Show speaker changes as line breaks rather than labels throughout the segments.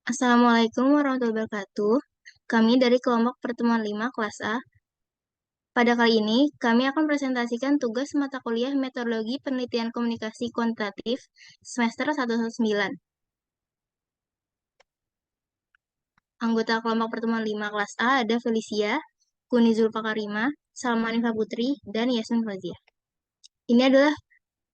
Assalamualaikum warahmatullahi wabarakatuh. Kami dari kelompok pertemuan 5 kelas A. Pada kali ini, kami akan presentasikan tugas mata kuliah Metodologi Penelitian Komunikasi Kuantitatif semester 119. Anggota kelompok pertemuan 5 kelas A ada Felicia, Kuni Zulfakarima, Salma Hanifah Putri, dan Yasmin Fazia. Ini adalah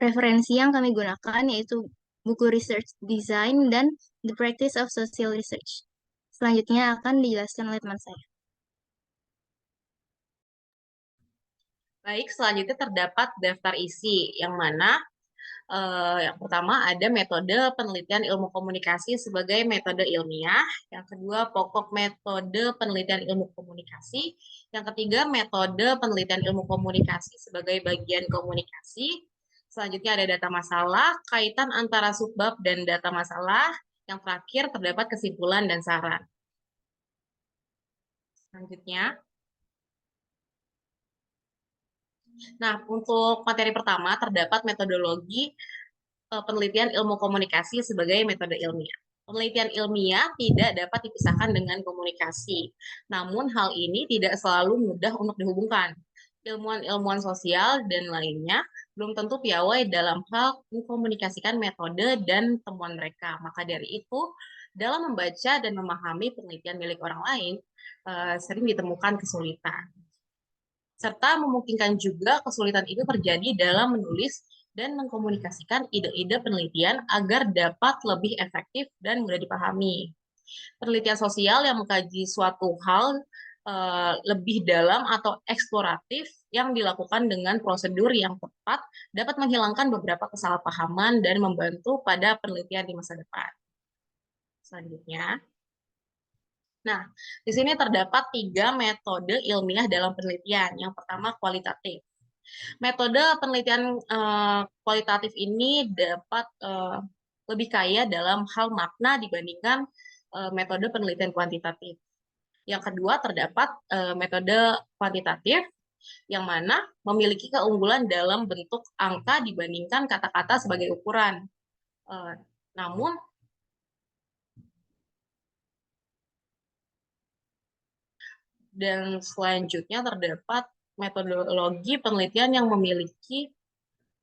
referensi yang kami gunakan, yaitu buku Research Design dan The Practice of Social Research. Selanjutnya akan dijelaskan oleh teman saya.
Baik, selanjutnya terdapat daftar isi, yang mana yang pertama ada metode penelitian ilmu komunikasi sebagai metode ilmiah, yang kedua pokok metode penelitian ilmu komunikasi, yang ketiga metode penelitian ilmu komunikasi sebagai bagian komunikasi, selanjutnya ada data masalah, kaitan antara subbab dan data masalah, yang terakhir terdapat kesimpulan dan saran. Selanjutnya, nah, untuk materi pertama terdapat metodologi penelitian ilmu komunikasi sebagai metode ilmiah. Penelitian ilmiah tidak dapat dipisahkan dengan komunikasi. Namun hal ini tidak selalu mudah untuk dihubungkan. Ilmuwan-ilmuwan sosial dan lainnya belum tentu piawai dalam hal mengkomunikasikan metode dan temuan mereka. Maka dari itu, dalam membaca dan memahami penelitian milik orang lain, sering ditemukan kesulitan serta memungkinkan juga kesulitan itu terjadi dalam menulis dan mengkomunikasikan ide-ide penelitian agar dapat lebih efektif dan mudah dipahami. Penelitian sosial yang mengkaji suatu hal lebih dalam atau eksploratif yang dilakukan dengan prosedur yang tepat dapat menghilangkan beberapa kesalahpahaman dan membantu pada penelitian di masa depan. Selanjutnya, nah, di sini terdapat 3 metode ilmiah dalam penelitian. Yang pertama, kualitatif. Metode penelitian kualitatif ini dapat lebih kaya dalam hal makna dibandingkan metode penelitian kuantitatif. Yang kedua, terdapat metode kuantitatif yang mana memiliki keunggulan dalam bentuk angka dibandingkan kata-kata sebagai ukuran. Namun, dan selanjutnya terdapat metodologi penelitian yang memiliki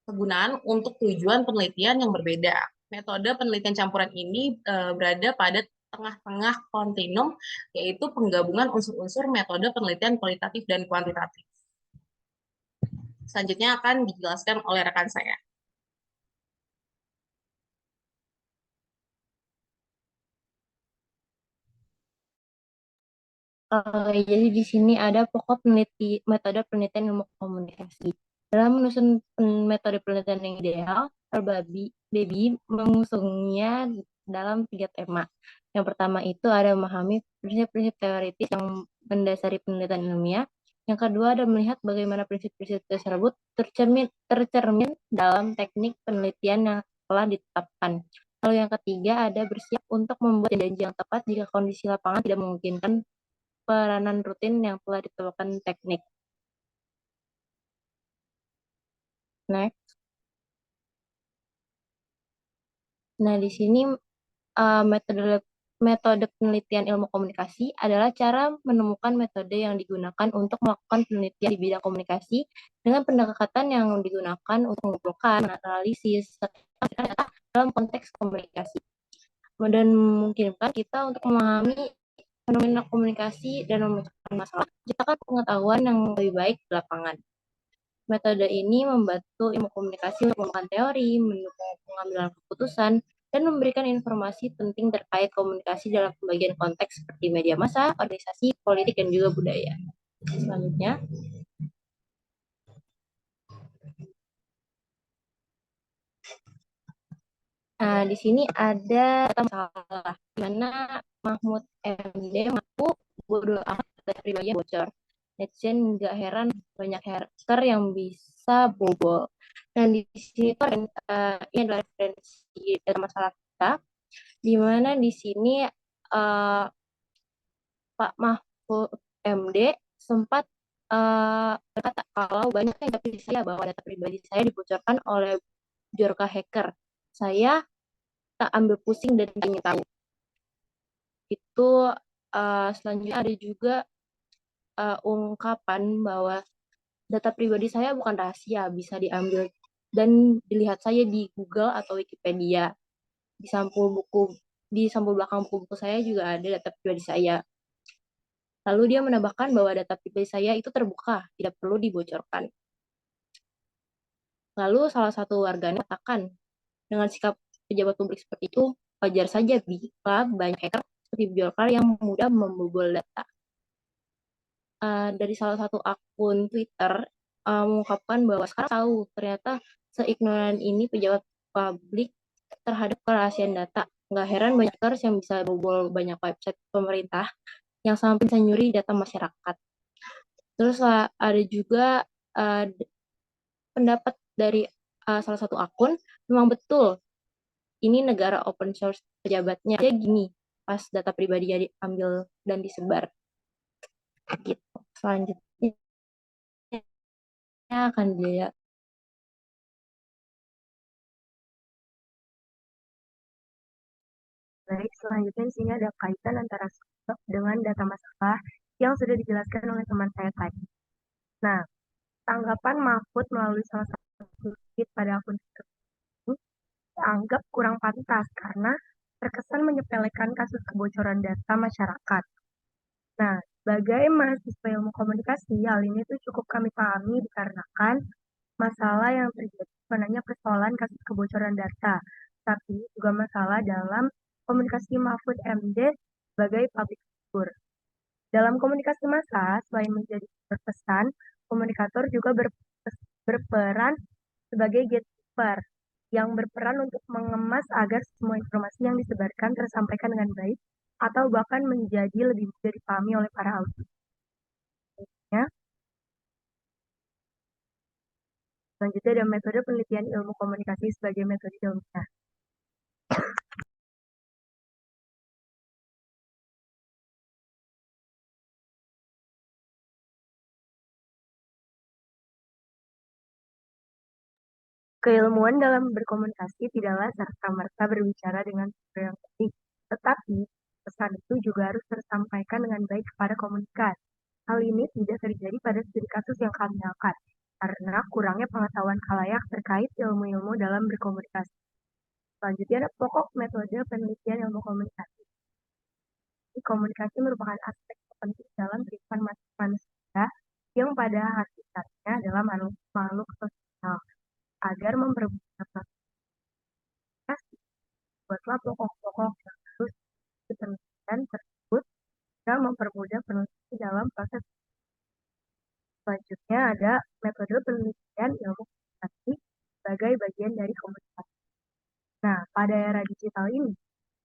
kegunaan untuk tujuan penelitian yang berbeda. Metode penelitian campuran ini berada pada tengah-tengah kontinum, yaitu penggabungan unsur-unsur metode penelitian kualitatif dan kuantitatif. Selanjutnya akan dijelaskan oleh rekan saya.
Jadi di sini ada pokok metode penelitian ilmu komunikasi. Dalam menyusun metode penelitian yang ideal, Baby mengusungnya dalam 3 tema. Yang pertama itu ada memahami prinsip-prinsip teoritis yang mendasari penelitian ilmiah. Yang kedua ada melihat bagaimana prinsip-prinsip tersebut tercermin dalam teknik penelitian yang telah ditetapkan. Lalu yang ketiga ada bersiap untuk membuat janji yang tepat jika kondisi lapangan tidak memungkinkan peranan rutin yang telah ditetapkan teknik. Next. Nah, di sini metode metode penelitian ilmu komunikasi adalah cara menemukan metode yang digunakan untuk melakukan penelitian di bidang komunikasi dengan pendekatan yang digunakan untuk mengumpulkan, analisis, serta data dalam konteks komunikasi. Dan memungkinkan kita untuk memahami fenomena komunikasi dan memecahkan masalah, menciptakan pengetahuan yang lebih baik di lapangan. Metode ini membantu ilmu komunikasi untuk mengembangkan teori, mendukung pengambilan keputusan, dan memberikan informasi penting terkait komunikasi dalam pembagian konteks seperti media massa, organisasi, politik, dan juga budaya. Selanjutnya, di sini ada masalah, di mana Mahmud MD mengaku bodoh amat data pribadi bocor. Netizen nggak heran banyak hacker yang bisa bobol. Dan di sini tuh ini adalah referensi dari masalah kita, di mana di sini Pak Mahfud MD sempat berkata kalau banyak yang tidak percaya bahwa data pribadi saya dibocorkan oleh Bjorka hacker. Saya tak ambil pusing dan ingin tahu. itu selanjutnya ada juga ungkapan bahwa data pribadi saya bukan rahasia, bisa diambil dan dilihat saja di Google atau Wikipedia. Di sampul buku, di sampul belakang buku-buku saya juga ada data pribadi saya. Lalu dia menambahkan bahwa data pribadi saya itu terbuka, tidak perlu dibocorkan. Lalu salah satu warganet katakan, dengan sikap pejabat publik seperti itu, wajar saja bila banyak hacker seperti biorka yang mudah membobol data. Dari salah satu akun Twitter mengungkapkan bahwa sekarang tahu ternyata seignoran ini pejabat publik terhadap kerahasiaan data. Nggak heran banyak hackers yang bisa bobol banyak website pemerintah yang sampai bisa nyuri data masyarakat. Terus ada juga uh, pendapat dari salah satu akun, memang betul ini negara open source pejabatnya. Dia gini, pas data pribadi diambil dan disebar. Gitu. Selanjutnya akan dia
Baik, selanjutnya di sini ada kaitan antara sebab dengan data masalah yang sudah dijelaskan oleh teman saya tadi. Nah, tanggapan Mahfud melalui salah satu tweet pada akun Twitter ini dianggap kurang pantas karena terkesan menyepelekan kasus kebocoran data masyarakat. Nah, sebagai mahasiswa ilmu komunikasi, hal ini tuh cukup kami pahami dikarenakan masalah yang terjadi bukan hanya persoalan kasus kebocoran data, tapi juga masalah dalam komunikasi Mahfud MD sebagai public figure. Dalam komunikasi massa, selain menjadi berpesan, komunikator juga berperan sebagai gatekeeper yang berperan untuk mengemas agar semua informasi yang disebarkan tersampaikan dengan baik atau bahkan menjadi lebih mudah dipahami oleh para audiens. Ya. Selanjutnya ada metode penelitian ilmu komunikasi sebagai metode ilmiah. Keilmuan dalam berkomunikasi tidaklah serta-merta berbicara dengan sumber yang baik, tetapi pesan itu juga harus tersampaikan dengan baik kepada komunikat. Hal ini tidak terjadi pada studi kasus yang kami angkat, karena kurangnya pengetahuan khalayak terkait ilmu-ilmu dalam berkomunikasi. Selanjutnya ada pokok metode penelitian ilmu komunikasi. Komunikasi merupakan aspek penting dalam kehidupan manusia yang pada hakikatnya adalah makhluk sosial. Agar mempermudah komunikasi, buatlah pokok-pokok yang harus penelitian tersebut dan mempermudah penelitian dalam proses. Selanjutnya ada metode penelitian ilmu komunikasi sebagai bagian dari komunikasi. Nah, pada era digital ini,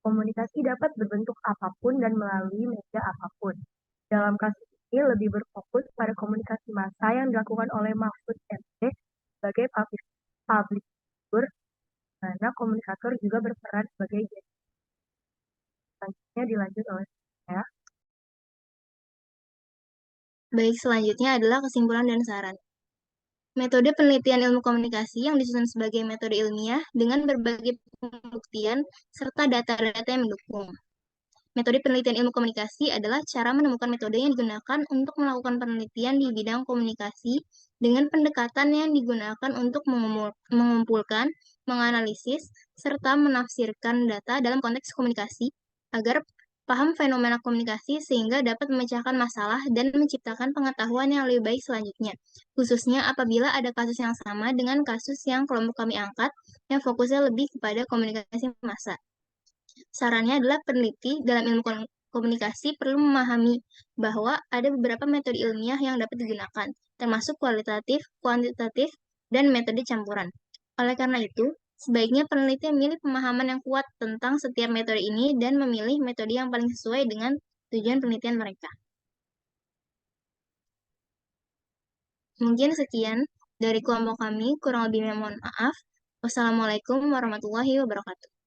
komunikasi dapat berbentuk apapun dan melalui media apapun. Dalam kasus ini lebih berfokus pada komunikasi massa yang dilakukan oleh Mahfud MD sebagai public figure, mana komunikator juga berperan sebagai jadi. Selanjutnya dilanjut oleh saya.
Baik, selanjutnya adalah kesimpulan dan saran. Metode penelitian ilmu komunikasi yang disusun sebagai metode ilmiah dengan berbagai pembuktian serta data-data yang mendukung. Metode penelitian ilmu komunikasi adalah cara menemukan metode yang digunakan untuk melakukan penelitian di bidang komunikasi dengan pendekatan yang digunakan untuk mengumpulkan, menganalisis, serta menafsirkan data dalam konteks komunikasi agar paham fenomena komunikasi sehingga dapat memecahkan masalah dan menciptakan pengetahuan yang lebih baik selanjutnya, khususnya apabila ada kasus yang sama dengan kasus yang kelompok kami angkat yang fokusnya lebih kepada komunikasi massa. Sarannya adalah peneliti dalam ilmu komunikasi perlu memahami bahwa ada beberapa metode ilmiah yang dapat digunakan, termasuk kualitatif, kuantitatif, dan metode campuran. Oleh karena itu, sebaiknya peneliti memilih pemahaman yang kuat tentang setiap metode ini dan memilih metode yang paling sesuai dengan tujuan penelitian mereka. Mungkin sekian dari kelompok kami, kurang lebihnya mohon maaf. Wassalamualaikum warahmatullahi wabarakatuh.